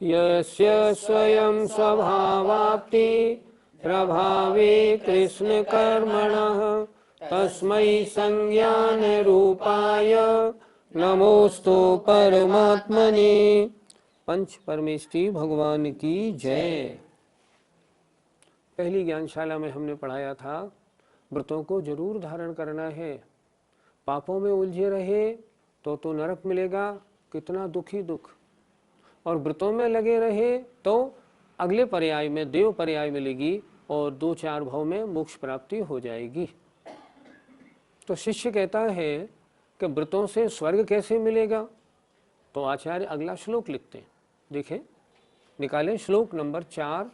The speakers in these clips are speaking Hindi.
यस्य स्वयं स्वभावाप्ति प्रभावे कृष्ण कर्मणः तस्मै संज्ञान रूपाय नमोस्तु परमात्मने। पंच परमेष्टि भगवान की जय। पहली ज्ञानशाला में हमने पढ़ाया था व्रतों को जरूर धारण करना है। पापों में उलझे रहे तो नरक मिलेगा, कितना दुखी दुख, और व्रतों में लगे रहे तो अगले पर्याय में देव पर्याय मिलेगी और 2-4 भाव में मोक्ष प्राप्ति हो जाएगी। तो शिष्य कहता है कि व्रतों से स्वर्ग कैसे मिलेगा, तो आचार्य अगला श्लोक लिखते हैं। देखें, निकालें श्लोक नंबर 4,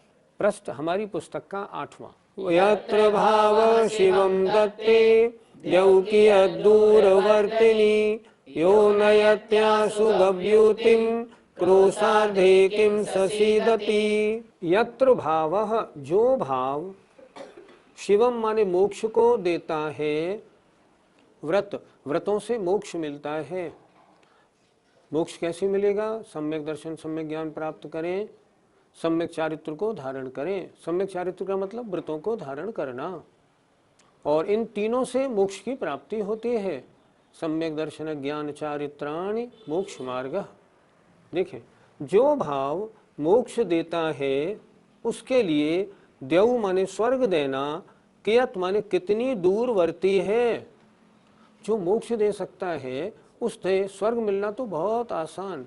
पृष्ठ हमारी पुस्तक का 8वां। यत्र भाव शिवम दत्ते यौकी दूरवर्तिनी यो नयत्यासु गव्युतिम क्रोशार्धे किम ससीदति। यत्र भावः, जो भाव, शिवम माने मोक्ष को देता है, व्रतों से मोक्ष मिलता है। मोक्ष कैसे मिलेगा? सम्यक दर्शन, सम्यक ज्ञान प्राप्त करें, सम्यक चारित्र को धारण करें। सम्यक चारित्र का मतलब व्रतों को धारण करना, और इन तीनों से मोक्ष की प्राप्ति होती है। सम्यक दर्शन ज्ञान चारित्राणि मोक्ष मार्ग। देखें, जो भाव मोक्ष देता है उसके लिए देव माने स्वर्ग देना, कियत माने कितनी दूरवर्ती है। जो मोक्ष दे सकता है उससे स्वर्ग मिलना तो बहुत आसान।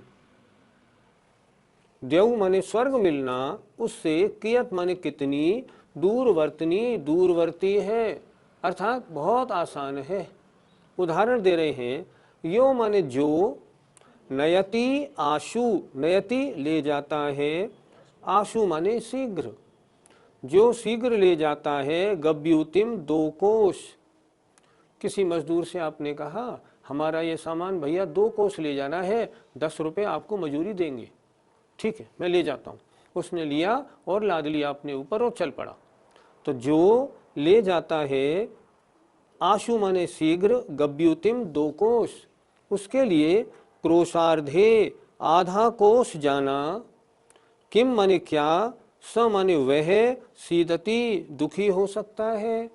देव माने स्वर्ग मिलना, उससे कियत माने कितनी, दूरवर्तनी दूरवर्ती है, अर्थात बहुत आसान है। उदाहरण दे रहे हैं, यो माने जो, नयति आशु, नयति ले जाता है, आशु माने शीघ्र, जो शीघ्र ले जाता है, गव्युतिम 2 कोस। किसी मजदूर से आपने कहा हमारा ये सामान भैया 2 कोस ले जाना है, 10 रुपये आपको मजूरी देंगे। ठीक है, मैं ले जाता हूँ। उसने लिया और लाद लिया अपने ऊपर और चल पड़ा। तो जो ले जाता है, आशु माने शीघ्र, गव्युतिम 2 कोस, उसके लिए क्रोशार्धे आधा कोस जाना, किम माने क्या, स माने वह, सीदति दुखी हो सकता है।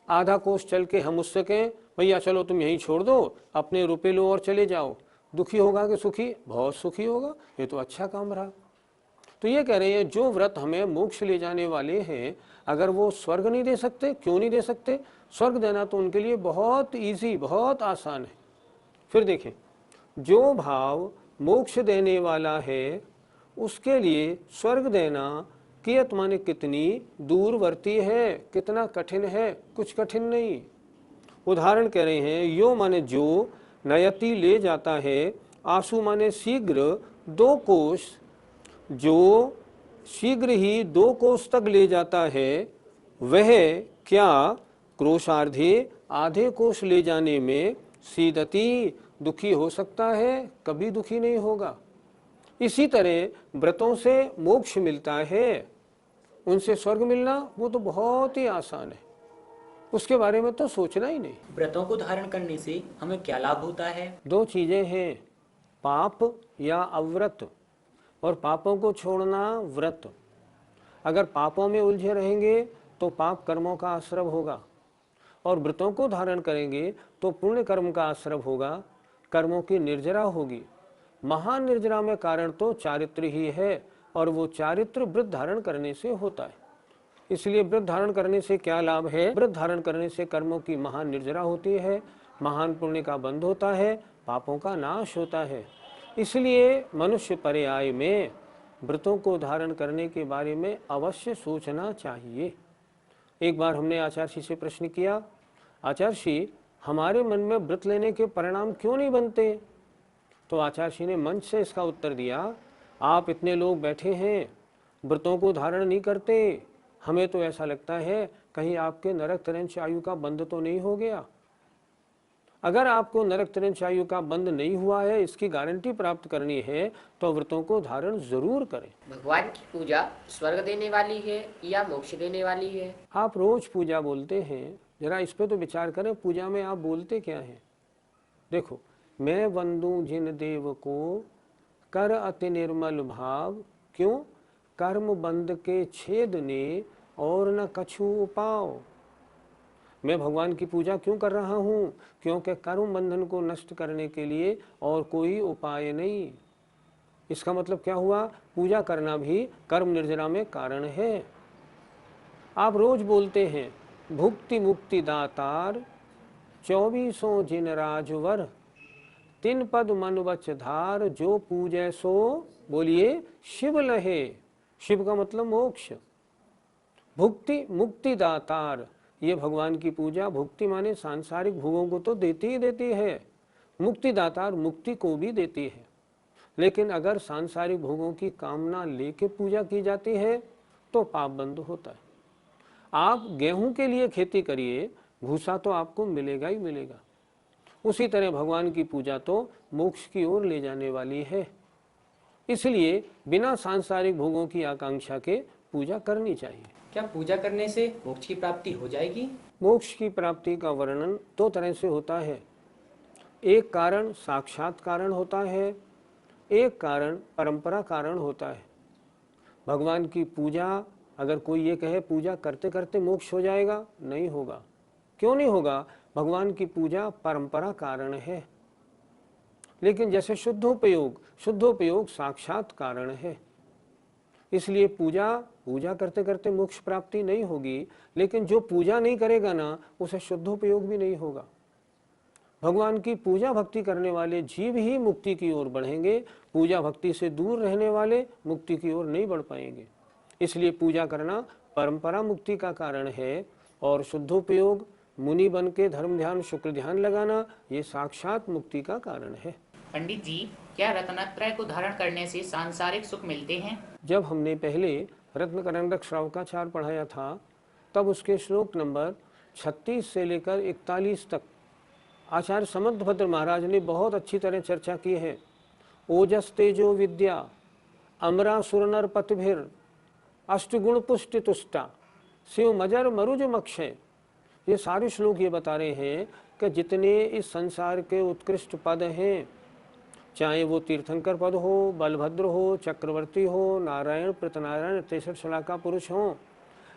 आधा कोस चल के हम उससे कहें भैया चलो तुम यहीं छोड़ दो, अपने रुपए लो और चले जाओ, दुखी होगा कि सुखी? बहुत सुखी होगा। ये तो अच्छा काम रहा। तो ये कह रहे हैं जो व्रत हमें मोक्ष ले जाने वाले हैं, अगर वो स्वर्ग नहीं दे सकते, क्यों नहीं दे सकते? स्वर्ग देना तो उनके लिए बहुत ईजी, बहुत आसान है। फिर देखें, जो भाव मोक्ष देने वाला है उसके लिए स्वर्ग देना कियत माने कितनी दूरवर्ती है, कितना कठिन है? कुछ कठिन नहीं। उदाहरण कह रहे हैं, यो माने जो, नयति ले जाता है, आशु माने शीघ्र, 2 कोस, जो शीघ्र ही 2 कोस तक ले जाता है, वह क्या, क्रोशार्धे आधे कोस ले जाने में, सीदति दुखी हो सकता है? कभी दुखी नहीं होगा। इसी तरह व्रतों से मोक्ष मिलता है, उनसे स्वर्ग मिलना वो तो बहुत ही आसान है, उसके बारे में तो सोचना ही नहीं। व्रतों को धारण करने से हमें क्या लाभ होता है? 2 चीजें हैं, पाप या अव्रत, और पापों को छोड़ना व्रत। अगर पापों में उलझे रहेंगे तो पाप कर्मों का आश्रव होगा, और व्रतों को धारण करेंगे तो पुण्य कर्म का आश्रव होगा, कर्मों की निर्जरा होगी। महान निर्जरा में कारण तो चारित्र ही है, और वो चारित्र व्रत धारण करने से होता है। इसलिए व्रत धारण करने से क्या लाभ है? व्रत धारण करने से कर्मों की महान निर्जरा होती है, महान पुण्य का बंध होता है, पापों का नाश होता है। इसलिए मनुष्य पर्याय में व्रतों को धारण करने के बारे में अवश्य सोचना चाहिए। एक बार हमने आचार्य जी से प्रश्न किया, आचार्य जी हमारे मन में व्रत लेने के परिणाम क्यों नहीं बनते? तो आचार्य जी ने मंच से इसका उत्तर दिया, आप इतने लोग बैठे हैं, व्रतों को धारण नहीं करते, हमें तो ऐसा लगता है कहीं आपके नरक तिरंच आयु का बंध तो नहीं हो गया। अगर आपको नरक तिरंच आयु का बंध नहीं हुआ है, इसकी गारंटी प्राप्त करनी है, तो व्रतों को धारण जरूर करें। भगवान की पूजा स्वर्ग देने वाली है या मोक्ष देने वाली है? आप रोज पूजा बोलते हैं, जरा इस पे तो विचार करें, पूजा में आप बोलते क्या हैं? देखो, मैं वंदू जिन देव को कर अति निर्मल भाव। क्यों? कर्म बंध के छेद ने और न कछु उपाव। मैं भगवान की पूजा क्यों कर रहा हूँ? क्योंकि कर्म बंधन को नष्ट करने के लिए और कोई उपाय नहीं। इसका मतलब क्या हुआ? पूजा करना भी कर्म निर्जरा में कारण है। आप रोज बोलते हैं भुक्ति मुक्ति दातार, 24 जिन राजवर, 3 पद मन वच धार, जो पूजै सो बोलिए शिव लहे। शिव का मतलब मोक्ष। भुक्ति मुक्ति दातार, ये भगवान की पूजा भुक्ति माने सांसारिक भोगों को तो देती ही देती है, मुक्ति दातार मुक्ति को भी देती है। लेकिन अगर सांसारिक भोगों की कामना लेके पूजा की जाती है तो पाप बंद होता है। आप गेहूं के लिए खेती करिए, भूसा तो आपको मिलेगा ही मिलेगा। उसी तरह भगवान की पूजा तो मोक्ष की ओर ले जाने वाली है। इसलिए बिना सांसारिक भोगों की आकांक्षा के पूजा करनी चाहिए। क्या पूजा करने से मोक्ष की प्राप्ति हो जाएगी? मोक्ष की प्राप्ति का वर्णन 2 तरह से होता है। एक कारण साक्षात कारण होता है, एक कारण परंपरा कारण होता है। भगवान की पूजा, अगर कोई ये कहे पूजा करते करते मोक्ष हो जाएगा, नहीं होगा। क्यों नहीं होगा? भगवान की पूजा परंपरा कारण है। लेकिन जैसे शुद्धोपयोग साक्षात कारण है। इसलिए पूजा करते करते मोक्ष प्राप्ति नहीं होगी, लेकिन जो पूजा नहीं करेगा ना, उसे शुद्धोपयोग भी नहीं होगा। भगवान की पूजा भक्ति करने वाले जीव ही मुक्ति की ओर बढ़ेंगे, पूजा भक्ति से दूर रहने वाले मुक्ति की ओर नहीं बढ़ पाएंगे। इसलिए पूजा करना परंपरा मुक्ति का कारण है, और शुद्धोपयोग मुनि बन के धर्म ध्यान शुक्र ध्यान लगाना ये साक्षात मुक्ति का कारण है। पंडित जी, क्या रत्नत्रय को धारण करने से सांसारिक सुख मिलते हैं? जब हमने पहले रत्नकरंडक श्रावकाचार पढ़ाया था, तब उसके श्लोक नंबर 36 से लेकर 41 तक आचार्य समर्थभद्र महाराज ने बहुत अच्छी तरह चर्चा की है। ओजस तेजो विद्या अमरा सुरनर पतिभिर, अष्टगुण पुष्टि तुष्टा, शिव मजर मरुज मक्षय। ये सारे श्लोक ये बता रहे हैं कि जितने इस संसार के उत्कृष्ट पद हैं, चाहे वो तीर्थंकर पद हो, बलभद्र हो, चक्रवर्ती हो, नारायण प्रतनारायण 63 शलाका पुरुष हों,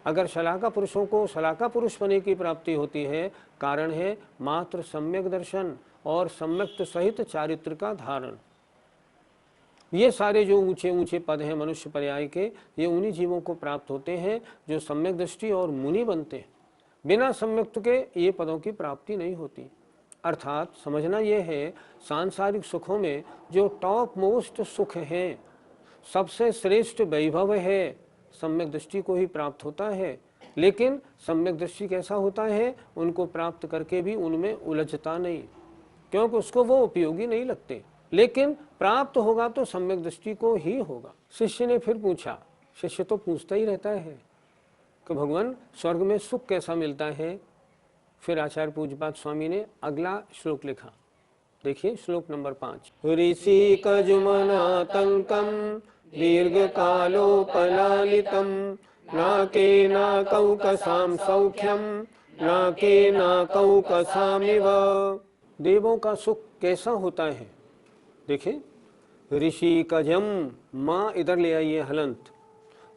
अगर शलाका पुरुषों को शलाका पुरुष बने की प्राप्ति होती है, कारण है मात्र सम्यक दर्शन और सम्यक्त सहित चारित्र का धारण। ये सारे जो ऊंचे ऊंचे पद हैं मनुष्य पर्याय के, ये उन्हीं जीवों को प्राप्त होते हैं जो सम्यक दृष्टि और मुनि बनते हैं। बिना सम्यक्त के ये पदों की प्राप्ति नहीं होती। अर्थात समझना यह है, सांसारिक सुखों में जो टॉप मोस्ट सुख है, सबसे श्रेष्ठ वैभव है, सम्यक दृष्टि को ही प्राप्त होता है। लेकिन सम्यक दृष्टि कैसा होता है? उनको प्राप्त करके भी उनमें उलझता नहीं, क्योंकि उसको वो उपयोगी नहीं लगते। लेकिन प्राप्त होगा तो सम्यक दृष्टि को ही होगा। शिष्य ने फिर पूछा, शिष्य तो पूछता ही रहता है कि भगवान स्वर्ग में सुख कैसा मिलता है। फिर आचार्य पूज्यपाद स्वामी ने अगला श्लोक लिखा। देखिए श्लोक नंबर 5। ऋषि कजुमनातंकम दीर्घ कालोपलालितम, नाके नाकौकसाम सौख्यम, नाके नाकौकसामिव। देवों का सुख कैसा होता है? देखिए ऋषि कजम, माँ इधर ले आइए हलंत,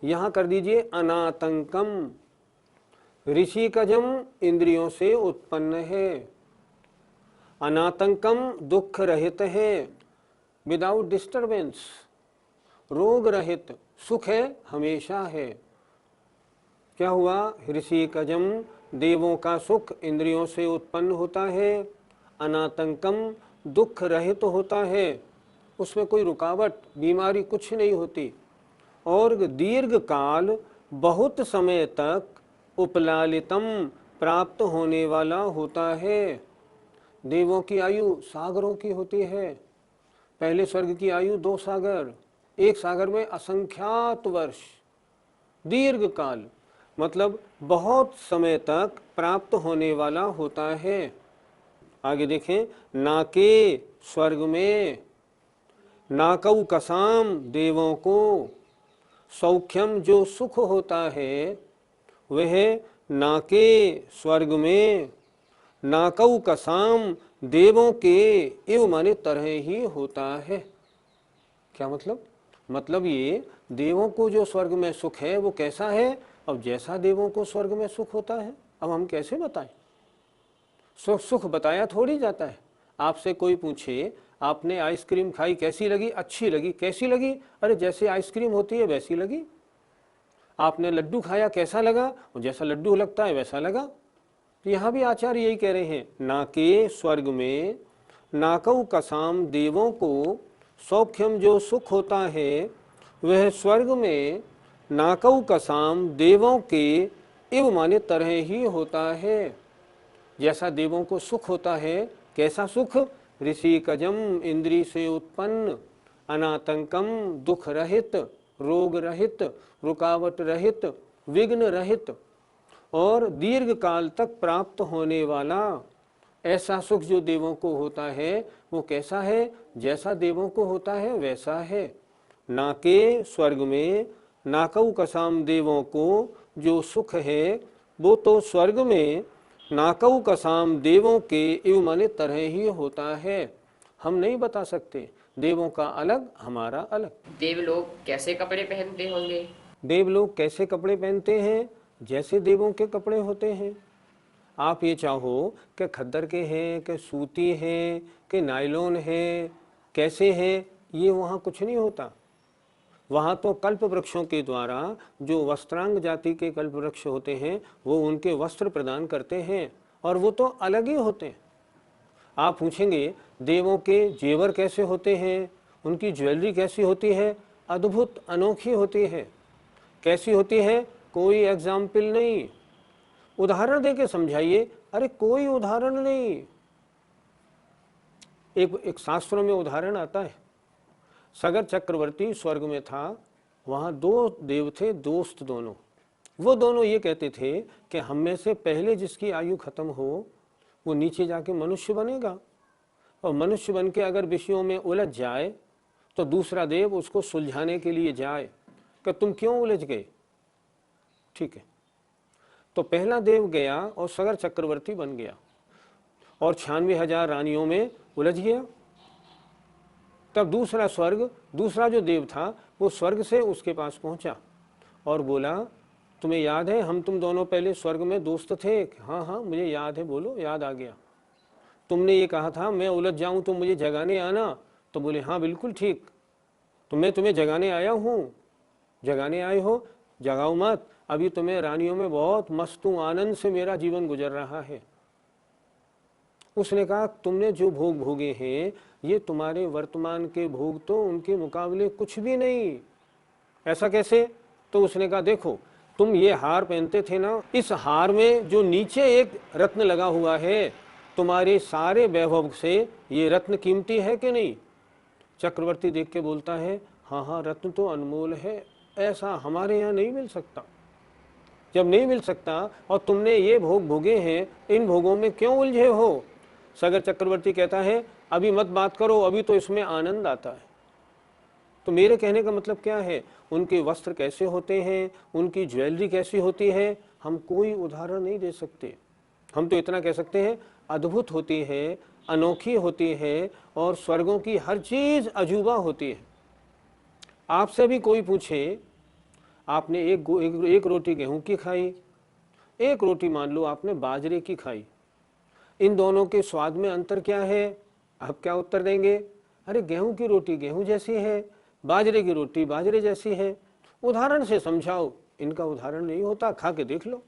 यहाँ कर दीजिए अनातंकम। ऋषि कजम इंद्रियों से उत्पन्न है, अनातंकम दुख रहित है, विदाउट डिस्टर्बेंस, रोग रहित, सुख है, हमेशा है। क्या हुआ? ऋषि कजम, देवों का सुख इंद्रियों से उत्पन्न होता है, अनातंकम दुख रहित होता है, उसमें कोई रुकावट बीमारी कुछ नहीं होती, और दीर्घ काल बहुत समय तक उपलालितम प्राप्त होने वाला होता है। देवों की आयु सागरों की होती है। पहले स्वर्ग की आयु 2 सागर, एक सागर में असंख्यात वर्ष। दीर्घ काल मतलब बहुत समय तक प्राप्त होने वाला होता है। आगे देखें, नाके स्वर्ग में, नाकौ कसाम देवों को, सौख्यम जो सुख होता है वह नाके स्वर्ग में, नाकौ कसाम देवों के इव माने तरह ही होता है। क्या मतलब? मतलब ये देवों को जो स्वर्ग में सुख है वो कैसा है? अब जैसा देवों को स्वर्ग में सुख होता है, अब हम कैसे बताएं? सुख बताया थोड़ी जाता है। आपसे कोई पूछे आपने आइसक्रीम खाई कैसी लगी? अच्छी लगी। कैसी लगी? अरे जैसे आइसक्रीम होती है वैसी लगी। आपने लड्डू खाया कैसा लगा? और जैसा लड्डू लगता है वैसा लगा। तो यहाँ भी आचार्य यही कह रहे हैं, ना के स्वर्ग में नाकऊ कसाम देवों को सौख्यम जो सुख होता है वह स्वर्ग में नाकऊ कसाम देवों के इव माने तरह ही होता है। जैसा देवों को सुख होता है, कैसा सुख? ऋषि कजम इंद्री से उत्पन्न, अनातंकम दुख रहित, रोग रहित, रुकावट रहित, विघ्न रहित और दीर्घ काल तक प्राप्त होने वाला ऐसा सुख जो देवों को होता है वो कैसा है? जैसा देवों को होता है वैसा है। ना के स्वर्ग में नाकऊ कसाम देवों को जो सुख है वो तो स्वर्ग में नाकऊ कसाम देवों के इव माने तरह ही होता है। हम नहीं बता सकते, देवों का अलग हमारा अलग। देव लोग कैसे कपड़े पहनते होंगे? देव लोग कैसे कपड़े पहनते हैं? जैसे देवों के कपड़े होते हैं। आप ये चाहो कि खद्दर के हैं, कि सूती हैं, कि नायलॉन है, कैसे हैं, ये वहाँ कुछ नहीं होता। वहाँ तो कल्प वृक्षों के द्वारा जो वस्त्रांग जाति के कल्प वृक्ष होते हैं वो उनके वस्त्र प्रदान करते हैं और वो तो अलग ही होते हैं। आप पूछेंगे देवों के जेवर कैसे होते हैं, उनकी ज्वेलरी कैसी होती है? अद्भुत अनोखी होती है। कैसी होती है? कोई एग्जाम्पल नहीं। उदाहरण दे के समझाइए। अरे कोई उदाहरण नहीं। एक शास्त्रों में उदाहरण आता है। सगर चक्रवर्ती स्वर्ग में था, वहाँ दो देव थे, दोस्त दोनों। वो दोनों ये कहते थे कि हम में से पहले जिसकी आयु खत्म हो वो नीचे जाके मनुष्य बनेगा और मनुष्य बन के अगर विषयों में उलझ जाए तो दूसरा देव उसको सुलझाने के लिए जाए कि तुम क्यों उलझ गए। ठीक है, तो पहला देव गया और सगर चक्रवर्ती बन गया और 96,000 रानियों में उलझ गया। तब दूसरा जो देव था वो स्वर्ग से उसके पास पहुंचा और बोला, तुम्हें याद है हम तुम दोनों पहले स्वर्ग में दोस्त थे? हाँ हाँ मुझे याद है। बोलो, याद आ गया। तुमने ये कहा था मैं उलझ जाऊं तो मुझे जगाने आना। तो बोले हाँ बिल्कुल ठीक, तो मैं तुम्हें जगाने आया हूँ। जगाने आए हो? जगाओ मत, अभी तुम्हें रानियों में बहुत मस्त हूं, आनंद से मेरा जीवन गुजर रहा है। उसने कहा तुमने जो भोग भोगे हैं ये तुम्हारे वर्तमान के भोग तो उनके मुकाबले कुछ भी नहीं। ऐसा कैसे? तो उसने कहा देखो तुम ये हार पहनते थे ना, इस हार में जो नीचे एक रत्न लगा हुआ है, तुम्हारे सारे वैभव से ये रत्न कीमती है कि नहीं? चक्रवर्ती देख के बोलता है हाँ हाँ रत्न तो अनमोल है, ऐसा हमारे यहाँ नहीं मिल सकता। जब नहीं मिल सकता और तुमने ये भोग भोगे हैं, इन भोगों में क्यों उलझे हो? सगर चक्रवर्ती कहता है अभी मत बात करो, अभी तो इसमें आनंद आता है। तो मेरे कहने का मतलब क्या है? उनके वस्त्र कैसे होते हैं, उनकी ज्वेलरी कैसी होती है, हम कोई उदाहरण नहीं दे सकते। हम तो इतना कह सकते हैं अद्भुत होती है, अनोखी होती है और स्वर्गों की हर चीज अजूबा होती है। आपसे भी कोई पूछे आपने एक रोटी गेहूं की खाई, एक रोटी मान लो आपने बाजरे की खाई, इन दोनों के स्वाद में अंतर क्या है? आप क्या उत्तर देंगे? अरे गेहूं की रोटी गेहूं जैसी है, बाजरे की रोटी बाजरे जैसी है। उदाहरण से समझाओ। इनका उदाहरण नहीं होता, खा के देख लो।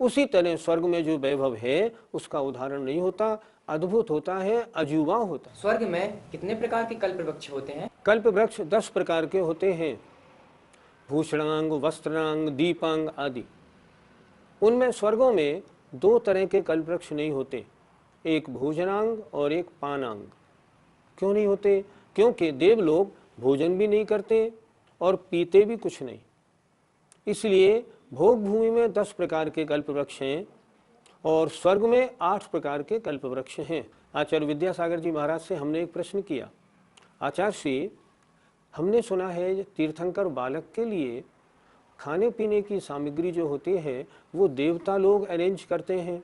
उसी तरह स्वर्ग में जो वैभव है उसका उदाहरण नहीं होता, अद्भुत होता है, अजूबा होता है। स्वर्ग में कितने प्रकार के कल्प वृक्ष होते हैं? कल्प वृक्ष 10 प्रकार के होते हैं। भूषणांग, वस्त्रांग, दीपांग आदि। उनमें स्वर्गों में 2 तरह के कल्प वृक्ष नहीं होते, एक भोजनांग और एक पानांग। क्यों नहीं होते? क्योंकि देव लोग भोजन भी नहीं करते और पीते भी कुछ नहीं। इसलिए भोग भूमि में 10 प्रकार के कल्प वृक्ष हैं और स्वर्ग में 8 प्रकार के कल्प वृक्ष हैं। आचार्य विद्यासागर जी महाराज से हमने एक प्रश्न किया, आचार्य श्री हमने सुना है तीर्थंकर बालक के लिए खाने पीने की सामग्री जो होती है वो देवता लोग अरेंज करते हैं,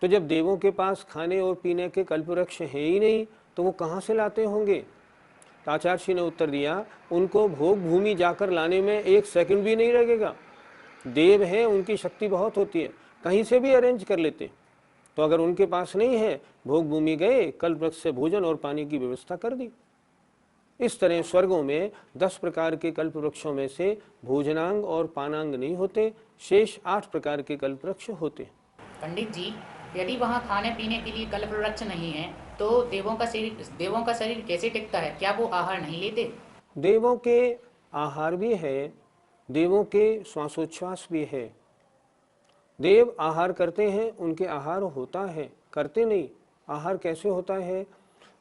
तो जब देवों के पास खाने और पीने के कल्प वृक्ष है ही नहीं तो वो कहाँ से लाते होंगे? तो आचार्य ने उत्तर दिया, उनको भोग भूमि जाकर लाने में 1 सेकंड भी नहीं लगेगा। देव हैं, उनकी शक्ति बहुत होती है, कहीं से भी अरेंज कर लेते। तो अगर उनके पास नहीं है, भोग भूमि गए, कल्प वृक्ष से भोजन और पानी की व्यवस्था कर दी। इस तरह स्वर्गों में 10 प्रकार के कल्प वृक्षों में से भोजनांग और पानांग नहीं होते, शेष 8 प्रकार के कल्प वृक्ष होते। पंडित जी, यदि वहाँ खाने पीने के लिए कल्प वृक्ष नहीं है तो देवों का शरीर कैसे टिकता है? क्या वो आहार नहीं लेते? देवों के आहार भी है, देवों के श्वासोच्छ्वास भी है। देव आहार करते हैं, उनके आहार होता है, करते नहीं। आहार कैसे होता है?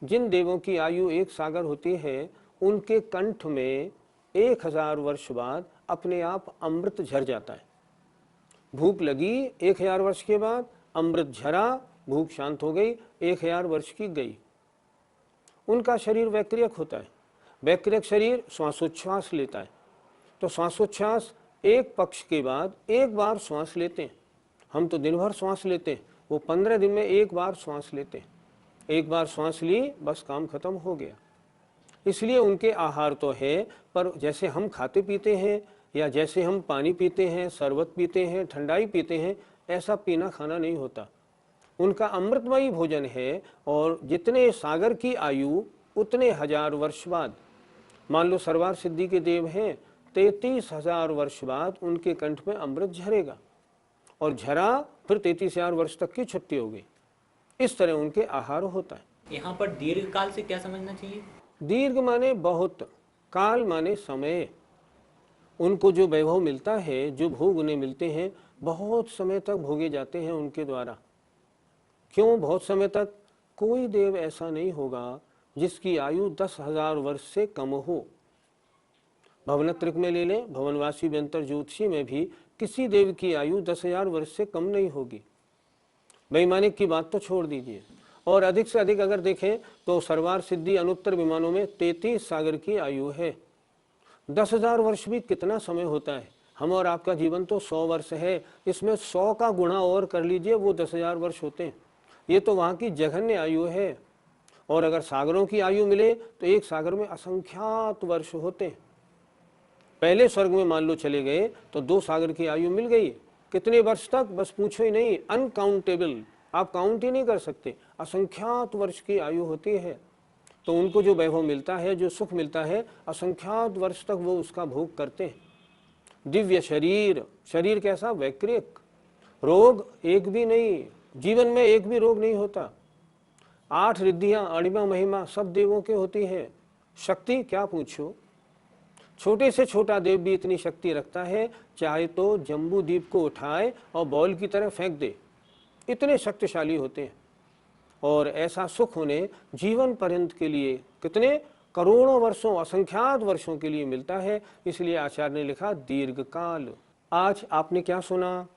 जिन देवों की आयु 1 सागर होती है, उनके कंठ में 1000 वर्ष बाद अपने आप अमृत झर जाता है। भूख लगी 1000 वर्ष के बाद, अमृत झरा, भूख शांत हो गई, 1000 वर्ष की गई। उनका शरीर वैक्रियक होता है। वैक्रियक शरीर श्वासोच्छ्वास लेता है। तो श्वासोच्छ्वास एक पक्ष के बाद एक बार श्वास लेते हैं। हम तो दिन भर श्वास लेते हैं, वो 15 दिन में एक बार श्वास लेते हैं। एक बार श्वास ली, बस काम खत्म हो गया। इसलिए उनके आहार तो है, पर जैसे हम खाते पीते हैं या जैसे हम पानी पीते हैं, शरबत पीते हैं, ठंडाई पीते हैं, ऐसा पीना खाना नहीं होता। उनका अमृतमयी भोजन है, और जितने सागर की आयु उतने 1000 वर्ष बाद, मान लो सर्वार सिद्धि के देव हैं, 33,000 वर्ष बाद उनके कंठ में अमृत झरेगा, और झरा फिर 33,000 वर्ष तक की छुट्टी हो गई। इस तरह उनके आहार होता है। यहाँ पर दीर्घ काल से क्या समझना चाहिए? दीर्घ माने बहुत, काल माने समय। उनको जो वैभव मिलता है, जो भोग उन्हें मिलते हैं, बहुत समय तक भोगे जाते हैं उनके द्वारा। क्यों बहुत समय तक? कोई देव ऐसा नहीं होगा जिसकी आयु 10,000 वर्ष से कम हो। भवनत्रिक में ले लें, भवनवासी व्यंतर ज्योतिषी में भी किसी देव की आयु 10,000 वर्ष से कम नहीं होगी। वैमानिक की बात तो छोड़ दीजिए। और अधिक से अधिक अगर देखें तो सर्वार सिद्धि अनुत्तर विमानों में 33 सागर की आयु है। 10,000 वर्ष भी कितना समय होता है? हम और आपका जीवन तो 100 वर्ष है, इसमें 100 का गुणा और कर लीजिए, वो 10,000 वर्ष होते हैं। ये तो वहाँ की जघन्य आयु है। और अगर सागरों की आयु मिले तो एक सागर में असंख्यात वर्ष होते हैं। पहले स्वर्ग में मान लो चले गए तो 2 सागर की आयु मिल गई। कितने वर्ष तक? बस पूछो ही नहीं, अनकाउंटेबल, आप काउंट ही नहीं कर सकते। असंख्यात वर्ष की आयु होती है। तो उनको जो वैभव मिलता है, जो सुख मिलता है, असंख्यात वर्ष तक वो उसका भोग करते हैं। दिव्य शरीर, शरीर कैसा? वैक्रियक। रोग एक भी नहीं, जीवन में एक भी रोग नहीं होता। 8 रिद्धियां, अणिमा महिमा सब देवों के होती है। शक्ति क्या पूछो, छोटे से छोटा देव भी इतनी शक्ति रखता है, चाहे तो जम्बू द्वीप को उठाए और बॉल की तरह फेंक दे, इतने शक्तिशाली होते हैं। और ऐसा सुख उन्हें जीवन पर्यंत के लिए, कितने करोड़ों वर्षों, असंख्यात वर्षों के लिए मिलता है। इसलिए आचार्य ने लिखा दीर्घ काल। आज आपने क्या सुना?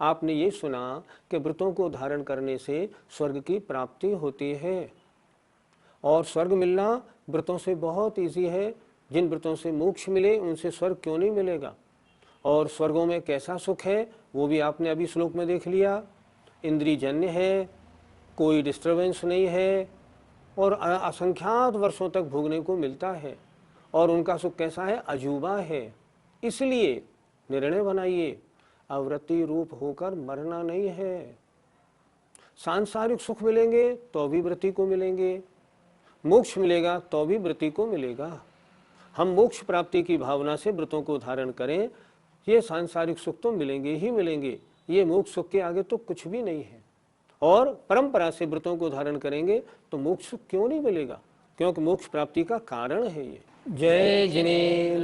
आपने ये सुना कि व्रतों को धारण करने से स्वर्ग की प्राप्ति होती है, और स्वर्ग मिलना व्रतों से बहुत ईजी है। जिन व्रतों से मोक्ष मिले उनसे स्वर्ग क्यों नहीं मिलेगा? और स्वर्गों में कैसा सुख है वो भी आपने अभी श्लोक में देख लिया। इंद्रियजन्य है, कोई डिस्टर्बेंस नहीं है, और असंख्यात वर्षों तक भोगने को मिलता है। और उनका सुख कैसा है? अजूबा है। इसलिए निर्णय बनाइए, अवृत्ति रूप होकर मरना नहीं है। सांसारिक सुख मिलेंगे तो भी व्रति को मिलेंगे, मोक्ष मिलेगा तो भी व्रति को मिलेगा। हम मोक्ष प्राप्ति की भावना से व्रतों को धारण करें, ये सांसारिक सुख तो मिलेंगे ही मिलेंगे, ये मोक्ष सुख के आगे तो कुछ भी नहीं है। और परंपरा से व्रतों को धारण करेंगे तो मोक्ष सुख क्यों नहीं मिलेगा? क्योंकि मोक्ष प्राप्ति का कारण है ये। जय जिनेन्द्र।